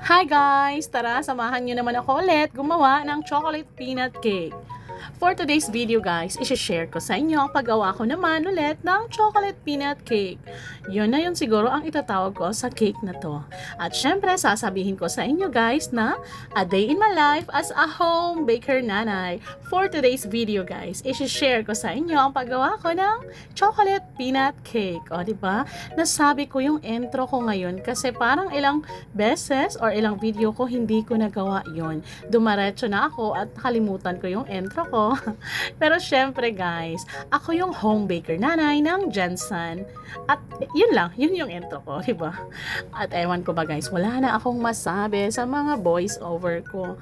Hi guys! Tara, samahan nyo naman ako ulit gumawa ng chocolate peanut cake. For today's video guys, isi-share ko sa inyo ang paggawa ko naman ulit ng chocolate peanut cake. Yun na yun siguro ang itatawag ko sa cake na to. At syempre, sasabihin ko sa inyo guys na a day in my life as a home baker nanay. For today's video guys, isi-share ko sa inyo ang paggawa ko ng chocolate peanut cake. O diba? Nasabi ko yung intro ko ngayon kasi parang ilang beses or ilang video ko hindi ko nagawa yon. Dumaretso na ako at nakalimutan ko yung intro ko. Pero syempre guys, ako yung home baker nanay ng Jensen. At yun lang, yun yung intro ko, diba? At ewan ko ba guys, wala na akong masabi sa mga voice over ko.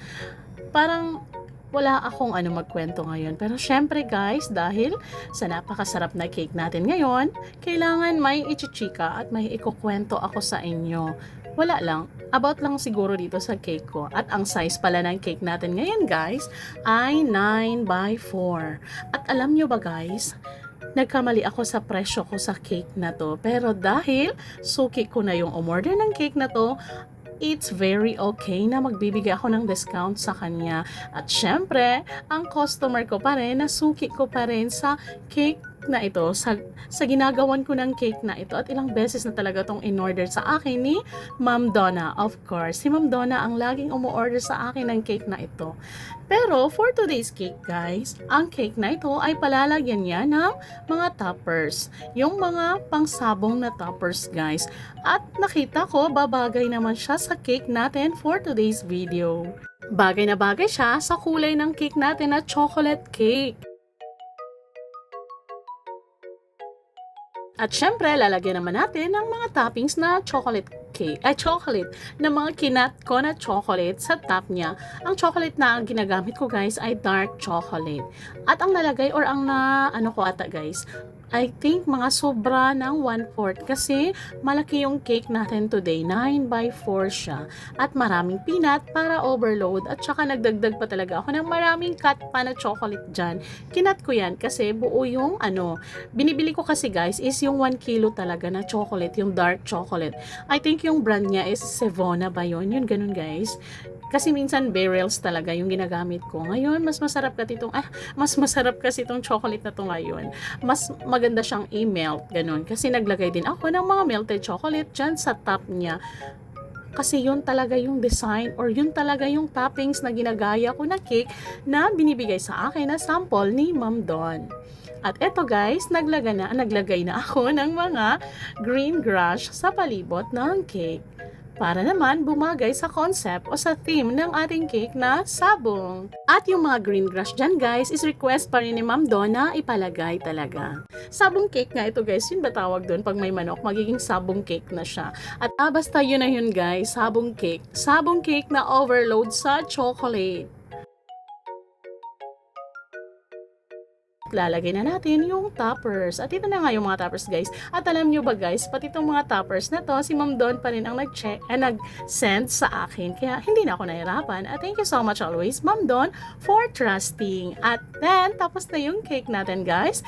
Parang wala akong magkwento ngayon. Pero syempre guys, dahil sa napakasarap na cake natin ngayon, kailangan may ichichika at may ikukwento ako sa inyo. Wala lang, about lang siguro dito sa cake ko. At ang size pala ng cake natin ngayon guys ay 9x4. At alam nyo ba guys, nagkamali ako sa presyo ko sa cake na to. Pero dahil suki ko na yung umorder ng cake na to, it's very okay na magbibigay ako ng discount sa kanya. At syempre, ang customer ko pa rin, nasuki ko pa rin sa cake na ito, sa ginagawan ko ng cake na ito. At ilang beses na talaga itong in-order sa akin ni Ma'am Donna. Of course, si Ma'am Donna ang laging umu-order sa akin ng cake na ito. Pero for today's cake guys, ang cake na ito ay palalagyan niya ng mga toppers. Yung mga pangsabong na toppers guys. At nakita ko, babagay naman siya sa cake natin for today's video. Bagay na bagay siya sa kulay ng cake natin na chocolate cake. At syempre, lalagyan naman natin ng mga toppings na chocolate cake, chocolate, na mga kinat ko na chocolate sa top niya. Ang chocolate na ang ginagamit ko guys ay dark chocolate. At ang nalagay or ang ko ata guys, I think mga sobra ng 1/4 kasi malaki yung cake natin today, 9x4 siya. At maraming peanut para overload at saka nagdagdag pa talaga ako ng maraming cut pa na chocolate dyan. Kinat ko yan kasi buo yung binibili ko kasi guys is yung 1 kilo talaga na chocolate, yung dark chocolate. I think yung brand niya is Sevona ba yun? Yun ganun guys. Kasi minsan barrels talaga yung ginagamit ko. Ngayon, mas masarap kasi itong chocolate na to ngayon. Mas maganda siyang i-melt, ganun. Kasi naglagay din ako ng mga melted chocolate dyan sa top niya. Kasi yun talaga yung design or yun talaga yung toppings na ginagaya ko na cake na binibigay sa akin na sample ni Ma'am Dawn. At eto guys, naglagay na ako ng mga green grass sa palibot ng cake. Para naman bumagay sa concept o sa theme ng ating cake na sabong. At yung mga green grass dyan guys is request pa rin ni Ma'am Donna ipalagay talaga. Sabong cake nga ito guys, yun ba tawag doon pag may manok, magiging sabong cake na siya. At basta yun na yun guys, sabong cake. Sabong cake na overload sa chocolate. Lalagay na natin yung toppers. At ito na nga yung mga toppers guys. At alam nyo ba guys, pati itong mga toppers na to, si Ma'am Dawn pa rin ang nag-send sa akin. Kaya hindi na ako nahirapan. At thank you so much always Ma'am Dawn for trusting. At then, tapos na yung cake natin guys.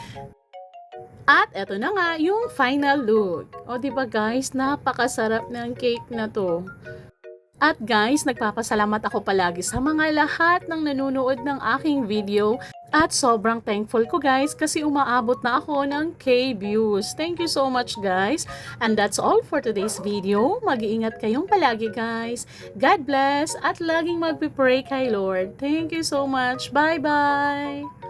At eto na nga yung final look. O diba guys, napakasarap ng cake na to. At guys, nagpapasalamat ako palagi sa mga lahat ng nanonood ng aking video. At sobrang thankful ko guys kasi umaabot na ako ng K views. Thank you so much guys. And that's all for today's video. Mag-iingat kayong palagi guys. God bless at laging magpipray kay Lord. Thank you so much. Bye-bye!